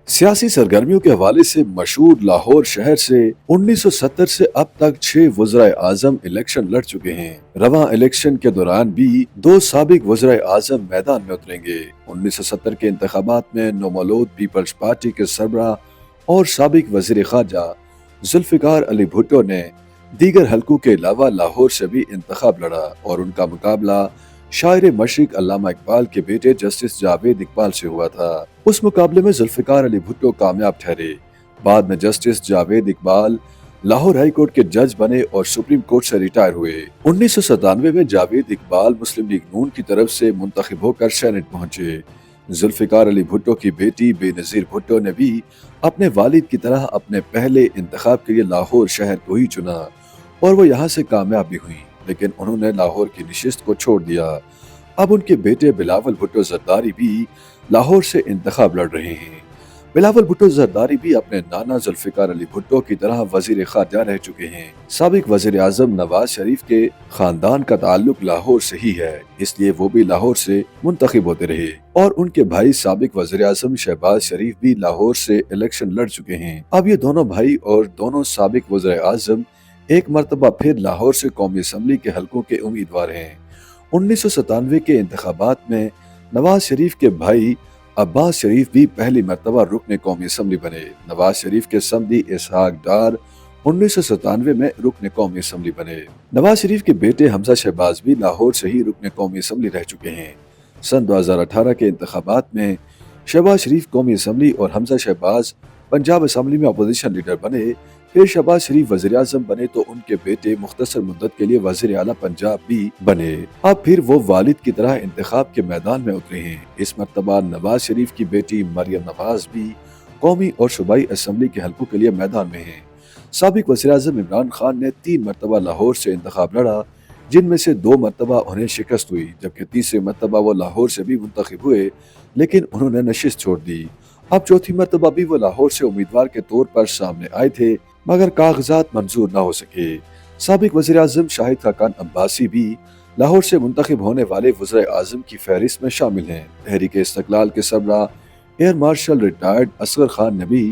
सियासी सरगर्मियों के हवाले से मशहूर लाहौर शहर से 1970 से अब तक 6 वज़राए आज़म इलेक्शन लड़ चुके हैं। रवां इलेक्शन के दौरान भी 2 साबिक वज़राए आज़म मैदान में उतरेंगे। 1970 के इंतखाबात में नौमौलूद पीपल्स पार्टी के सरबराह और साबिक वज़ीर ख़ारजा जुल्फ़िकार अली भुट्टो ने दीगर हलकों के अलावा लाहौर से भी इंतखाब लड़ा और उनका मुकाबला शायर मशरिक अल्लामा इकबाल के बेटे जस्टिस जावेद इकबाल से हुआ था। उस मुकाबले में जुल्फ़िकार अली भुट्टो कामयाब ठहरे। बाद में justice Javed Iqbal Lahore high court के जज बने और सुप्रीम कोर्ट से रिटायर हुए। 1997 में जावेद इकबाल मुस्लिम लीग नून की तरफ से मुंतखब होकर सेनेट पहुंचे। जुल्फ़िकार अली भुट्टो की बेटी बेनज़ीर भुट्टो ने भी अपने वालिद की तरह अपने पहले इंतखाब के लिए लाहौर शहर को ही चुना और वो यहाँ से कामयाब भी हुई, लेकिन उन्होंने लाहौर की नशिस्त को छोड़ दिया। अब उनके बेटे बिलावल भुट्टो जरदारी भी लाहौर से इंतखाब लड़ रहे हैं। बिलावल भुट्टो जरदारी भी अपने नाना जुल्फ़िकार अली भुट्टो की तरह वज़ीर ख़ारजा रह चुके हैं। साबिक वज़ीर आज़म नवाज शरीफ के खानदान का ताल्लुक लाहौर से ही है, इसलिए वो भी लाहौर से मुंतखब होते रहे और उनके भाई साबिक वज़ीर आज़म शहबाज शरीफ भी लाहौर से इलेक्शन लड़ चुके हैं। अब ये दोनों भाई और दोनों साबिक वज़ीर आज़म एक मरतबा फिर लाहौर से कौमी असम्बली के हलकों के उम्मीदवार हैं। 1997 के इंतखाबात में नवाज शरीफ के भाई अब्बास शरीफ भी पहली मरतबा रुकन कौमी असम्बली बने। नवाज शरीफ के समधी इसहाक डार 1997 में रुकन कौमी असम्बली बने। नवाज शरीफ के बेटे हमजा शहबाज भी लाहौर से ही रुकन कौमी असम्बली रह चुके हैं। सन 2018 के इंतखाबात में शहबाज शरीफ कौमी असम्बली और हमजा शहबाज पंजाब असम्बली में अपोजिशन लीडर बने। फिर शहबाज शरीफ वज़ीर आज़म बने तो उनके बेटे मुख्तसर मुद्दत के लिए वज़ीर आला पंजाब भी बने। अब फिर वो वालिद की तरह इंतखाब के मैदान में उतरे हैं। इस मरतबा नवाज शरीफ की बेटी मरियम नवाज भी कौमी और सूबाई असम्बली के हलकों के लिए मैदान में हैं। साबिक वज़ीर आज़म इमरान खान ने 3 मरतबा लाहौर से इंतखाब लड़ा, जिनमें से 2 मरतबा उन्हें शिकस्त हुई, जबकि तीसरे मरतबा वो लाहौर से भी मुंतखब हुए, लेकिन उन्होंने नशिस्त छोड़ दी। अब चौथी मरतबा भी वो लाहौर से उम्मीदवार के तौर पर सामने आए थे, मगर कागजात मंजूर न हो सके। साबिक वज़ीर आज़म शाहिद खाकान अब्बासी भी लाहौर से मुंतखब होने वाले वज़ीर आज़म की फहरिस्त में शामिल हैं। तहरीक इस्तक़लाल के सरबराह air marshal retired Asghar Khan ने भी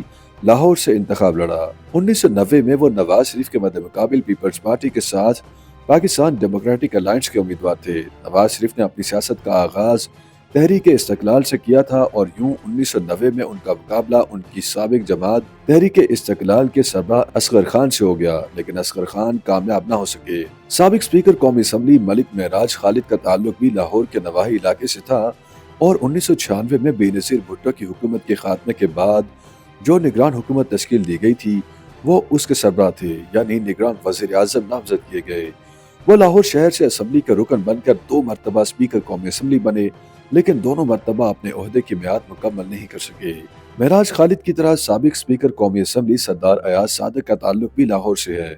लाहौर से इंतखाब लड़ा। 1990 में वो नवाज शरीफ के मद्दे मुकाबिल पीपल्स पार्टी के साथ पाकिस्तान डेमोक्रेटिक अलायंस के उम्मीदवार थे। नवाज शरीफ ने अपनी सियासत का आगाज तहरीक इस्तक़लाल से किया था और यूं 1990 में उनका मुकाबला उनकी साबिक जमात तहरीक इस्तक़लाल के सरबराह असगर खान से हो गया, लेकिन असगर खान कामयाब न हो सके। साबिक स्पीकर कौमी असम्बली मलिक महराज खालिद का ताल्लुक भी लाहौर के नवाही इलाके से था और 1996 में बेनज़ीर भुट्टो की हुकूमत के खात्मे के बाद जो निगरान हुकूमत तश्कील दी गई थी वो उसके सरबराह थे, यानी निगरान वज़ीर आज़म नामजद किए गए। वो लाहौर शहर से असम्बली के रुकन बनकर 2 मरतबा स्पीकर कौमी असम्बली बने, लेकिन दोनों मरतबा अपने ओहदे की मियाद मुकम्मल नहीं कर सके। महराज खालिद की तरह साबिक स्पीकर कौमी असम्बली सरदार अयाज सादिक का ताल्लुक भी लाहौर से है।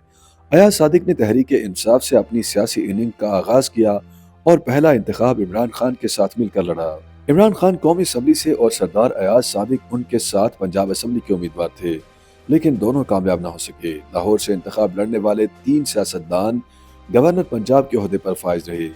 अयाज सादिक ने तहरीक इंसाफ से अपनी सियासी इनिंग का आगाज किया और पहला इंतखाब इमरान खान के साथ मिलकर लड़ा। इमरान खान कौमी असम्बली से और सरदार अयाज सादिक उनके साथ पंजाब असम्बली के उम्मीदवार थे, लेकिन दोनों कामयाब न हो सके। लाहौर से इंतखाब लड़ने वाले 3 सियासतदान गवर्नर पंजाब के ओहदे पर फाइज रहे।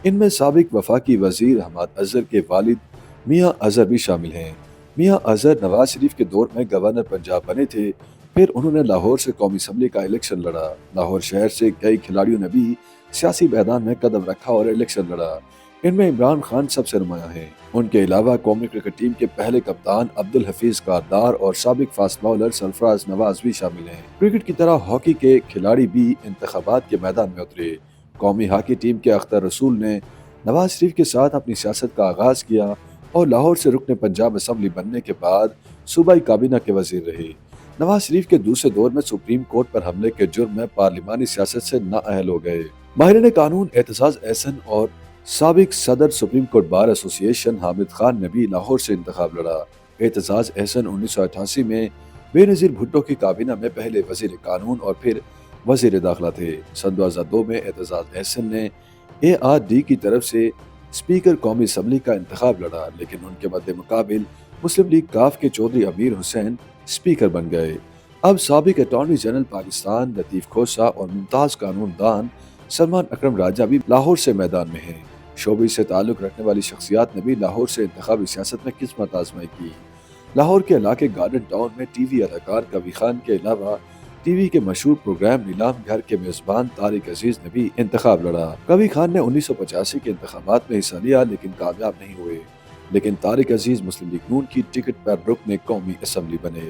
इनमें साबिक वफाकी वजीर हमाद अजहर के वालिद मियाँ अजहर भी शामिल हैं। मियाँ अजहर नवाज शरीफ के दौर में गवर्नर पंजाब बने थे। फिर उन्होंने लाहौर से कौमी असम्बली का इलेक्शन लड़ा। लाहौर शहर से कई खिलाड़ियों ने भी सियासी मैदान में कदम रखा और इलेक्शन लड़ा। इनमें इमरान खान सबसे नुमाया हैं। उनके अलावा कौमी क्रिकेट टीम के पहले कप्तान अब्दुल हफीज कारदार और साबिक फास्ट बॉलर सरफराज नवाज भी शामिल हैं। क्रिकेट की तरह हॉकी के खिलाड़ी भी इंतखाबात के मैदान में उतरे। कौमी हॉकी टीम के अख्तर रसूल ने नवाज शरीफ के साथ अपनी सियासत का आगाज किया और लाहौर से रुकने पंजाब असम्बली बनने के बाद सूबाई काबीना के वजीर रहे। नवाज शरीफ के दूसरे दौर में सुप्रीम कोर्ट पर हमले के जुर्म में पार्लिमानी सियासत से नाअहल हो गए। माहिरीन कानून एतजाज एहसन और साबिक सदर supreme court bar association Hamid Khan ने भी लाहौर से इंतखाब लड़ा। एतजाज एहसन 1988 में बेनज़ीर भुट्टो की काबीना में पहले वजीर कानून और फिर वजीर दाखिला थे। सन 2002 में एतजाज एहसन ने ARD की तरफ से स्पीकर कौमी असम्बली का इंतखाब लड़ा, लेकिन उनके मद्दे मुकाबिल मुस्लिम लीग काफ के चौधरी अमीर हुसैन स्पीकर बन गए। अब साबिक अटॉर्नी जनरल पाकिस्तान लतीफ़ खोसा और मुमताज़ कानून दान सलमान अकरम राजा भी लाहौर से मैदान में हैं। शोबे से ताल्लुक़ रखने वाली शख्सियात ने भी लाहौर से इंतखाबी सियासत में किस्मत आजमाई की। لاہور کے علاقے گارڈن ٹاؤن میں ٹی وی اداکار کبھی خان کے علاوہ ٹی وی کے مشہور پروگرام نیلام گھر کے میزبان طارق عزیز نے بھی انتخاب لڑا۔ کبھی خان نے 1985 کے انتخابات میں حصہ لیا لیکن کامیاب نہیں ہوئے، لیکن طارق عزیز مسلم لیگ نون کی ٹکٹ پر رکن قومی اسمبلی بنے۔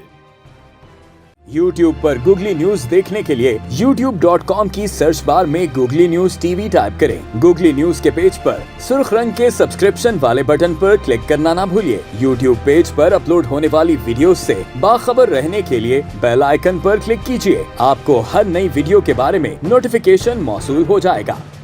YouTube پر گوگلی نیوز دیکھنے کے لیے youtube.com کی سرچ بار میں googly news T V type کریں۔ گوگلی نیوز کے پیج پر سرخ رنگ کے سبسکرپشن والے بٹن پر کلک کرنا نہ بھولیے۔ YouTube پیج پر اپلوڈ ہونے والی ویڈیوز سے باخبر رہنے کے لیے بیل آئیکن پر کلک کیجیے۔ آپ کو ہر نئی ویڈیو کے بارے میں نوٹیفیکیشن موصول ہو جائے گا۔